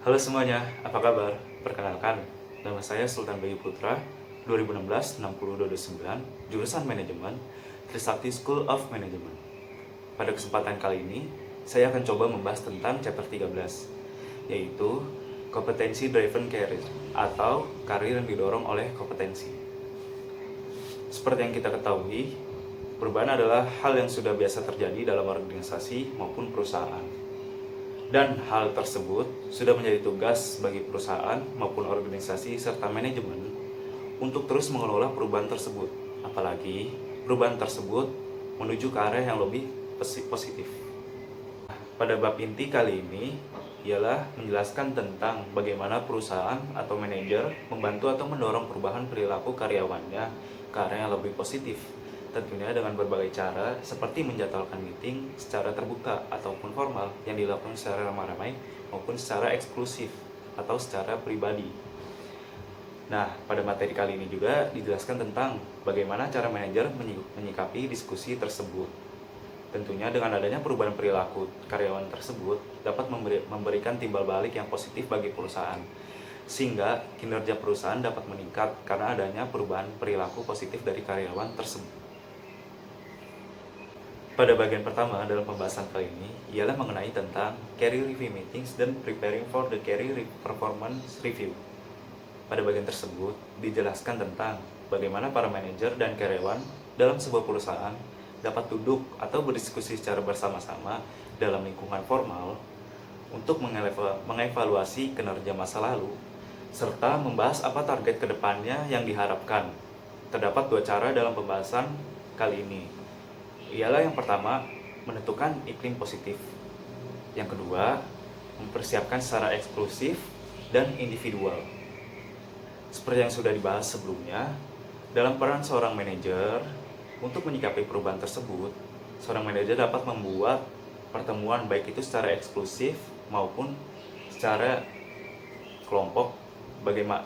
Halo semuanya, apa kabar? Perkenalkan, nama saya Sultan Bayu Putra, 2016-60229, jurusan Manajemen, Trisakti School of Management. Pada kesempatan kali ini, saya akan coba membahas tentang chapter 13, yaitu Kompetensi Driven Career, atau karir yang didorong oleh kompetensi. Seperti yang kita ketahui, perubahan adalah hal yang sudah biasa terjadi dalam organisasi maupun perusahaan. Dan hal tersebut sudah menjadi tugas bagi perusahaan maupun organisasi serta manajemen untuk terus mengelola perubahan tersebut. Apalagi perubahan tersebut menuju ke arah yang lebih positif. Pada bab inti kali ini ialah menjelaskan tentang bagaimana perusahaan atau manajer membantu atau mendorong perubahan perilaku karyawannya ke arah yang lebih positif. Tentunya dengan berbagai cara seperti menjadwalkan meeting secara terbuka ataupun formal yang dilakukan secara ramai-ramai maupun secara eksklusif atau secara pribadi. Nah, pada materi kali ini juga dijelaskan tentang bagaimana cara manajer menyikapi diskusi tersebut. Tentunya dengan adanya perubahan perilaku karyawan tersebut dapat memberikan timbal balik yang positif bagi perusahaan, sehingga kinerja perusahaan dapat meningkat karena adanya perubahan perilaku positif dari karyawan tersebut. Pada bagian pertama dalam pembahasan kali ini ialah mengenai tentang career review meetings dan preparing for the career performance review. Pada bagian tersebut dijelaskan tentang bagaimana para manajer dan karyawan dalam sebuah perusahaan dapat duduk atau berdiskusi secara bersama-sama dalam lingkungan formal untuk mengevaluasi kinerja masa lalu serta membahas apa target kedepannya yang diharapkan. Terdapat dua cara dalam pembahasan kali ini. Ialah yang pertama, menentukan iklim positif. Yang kedua, mempersiapkan secara eksklusif dan individual. Seperti yang sudah dibahas sebelumnya, dalam peran seorang manajer untuk menyikapi perubahan tersebut, seorang manajer dapat membuat pertemuan baik itu secara eksklusif maupun secara kelompok,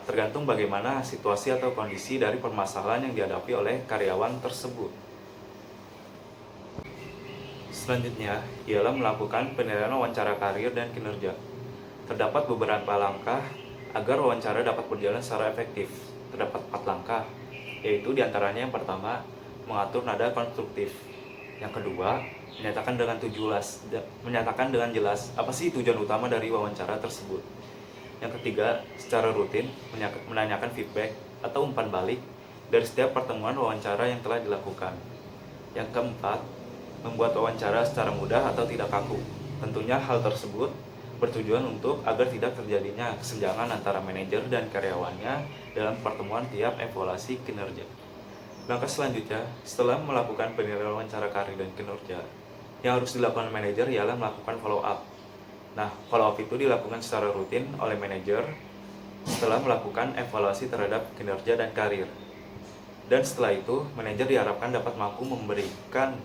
tergantung bagaimana situasi atau kondisi dari permasalahan yang dihadapi oleh karyawan tersebut. Selanjutnya, ialah melakukan penilaian wawancara karir dan kinerja. Terdapat beberapa langkah agar wawancara dapat berjalan secara efektif. Terdapat 4 langkah, yaitu diantaranya yang pertama, mengatur nada konstruktif. Yang kedua, menyatakan dengan jelas apa sih tujuan utama dari wawancara tersebut. Yang ketiga, secara rutin menanyakan feedback atau umpan balik dari setiap pertemuan wawancara yang telah dilakukan. Yang keempat, membuat wawancara secara mudah atau tidak kaku. Tentunya hal tersebut bertujuan untuk agar tidak terjadinya kesenjangan antara manajer dan karyawannya dalam pertemuan tiap evaluasi kinerja. Langkah selanjutnya, setelah melakukan penilaian wawancara karir dan kinerja, yang harus dilakukan manajer ialah melakukan follow up. Nah, follow up itu dilakukan secara rutin oleh manajer setelah melakukan evaluasi terhadap kinerja dan karir. Dan setelah itu, manajer diharapkan dapat mampu memberikan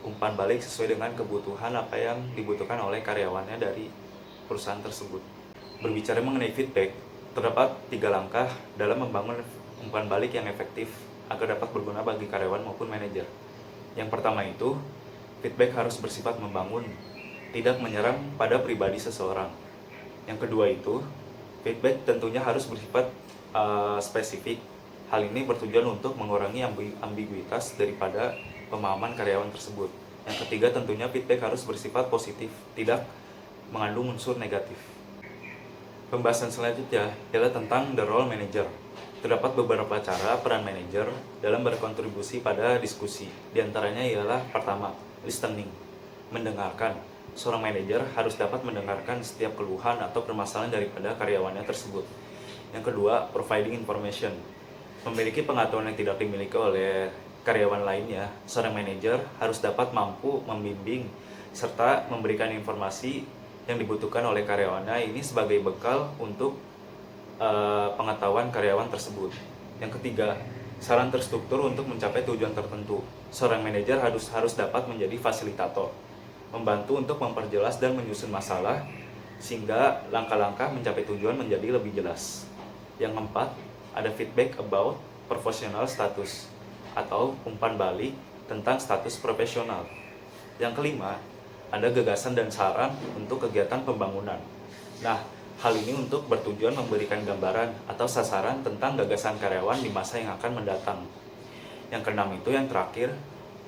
umpan balik sesuai dengan kebutuhan apa yang dibutuhkan oleh karyawannya dari perusahaan tersebut. Berbicara mengenai feedback, terdapat 3 langkah dalam membangun umpan balik yang efektif agar dapat berguna bagi karyawan maupun manajer. Yang pertama itu, feedback harus bersifat membangun, tidak menyerang pada pribadi seseorang. Yang kedua itu, feedback tentunya harus bersifat spesifik. Hal ini bertujuan untuk mengurangi ambiguitas daripada pemahaman karyawan tersebut. Yang ketiga, tentunya feedback harus bersifat positif, tidak mengandung unsur negatif. Pembahasan selanjutnya adalah tentang the role manager. Terdapat beberapa cara peran manajer dalam berkontribusi pada diskusi. Di antaranya ialah pertama, listening, mendengarkan. Seorang manajer harus dapat mendengarkan setiap keluhan atau permasalahan daripada karyawannya tersebut. Yang kedua, providing information, memiliki pengetahuan yang tidak dimiliki oleh karyawan lainnya. Seorang manajer harus dapat mampu membimbing serta memberikan informasi yang dibutuhkan oleh karyawannya ini sebagai bekal untuk pengetahuan karyawan tersebut. Yang ketiga, saran terstruktur untuk mencapai tujuan tertentu. Seorang manajer harus dapat menjadi fasilitator, membantu untuk memperjelas dan menyusun masalah sehingga langkah-langkah mencapai tujuan menjadi lebih jelas. Yang keempat, ada feedback about professional status atau umpan balik tentang status profesional. Yang kelima, ada gagasan dan saran untuk kegiatan pembangunan. Nah, Hal ini untuk bertujuan memberikan gambaran atau sasaran tentang gagasan karyawan di masa yang akan mendatang. Yang keenam itu yang terakhir,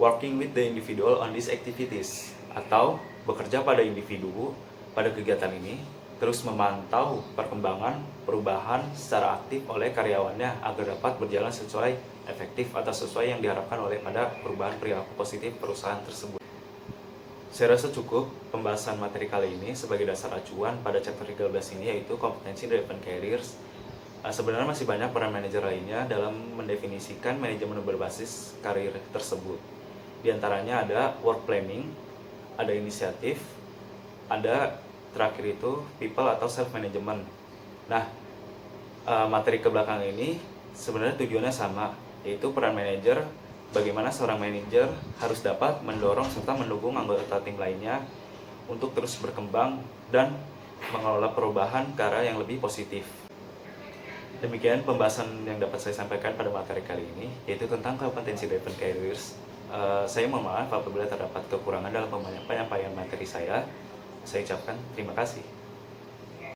working with the individual on these activities, atau bekerja pada individu pada kegiatan ini, terus memantau perkembangan perubahan secara aktif oleh karyawannya agar dapat berjalan sesuai efektif atau sesuai yang diharapkan oleh pada perubahan perilaku positif perusahaan tersebut. Saya rasa cukup pembahasan materi kali ini sebagai dasar acuan pada chapter 13 ini, yaitu competency driven careers. Sebenarnya masih banyak peran manajer lainnya dalam mendefinisikan manajemen berbasis karir tersebut. Di antaranya ada work planning, ada inisiatif, ada terakhir itu people atau self management. Nah, materi ke belakang ini sebenarnya tujuannya sama, yaitu peran manajer. Bagaimana seorang manajer harus dapat mendorong serta mendukung anggota tim lainnya untuk terus berkembang dan mengelola perubahan ke arah yang lebih positif. Demikian pembahasan yang dapat saya sampaikan pada materi kali ini, yaitu tentang competency driven careers. Saya mohon maaf apabila terdapat kekurangan dalam penyampaian materi saya. Saya ucapkan terima kasih.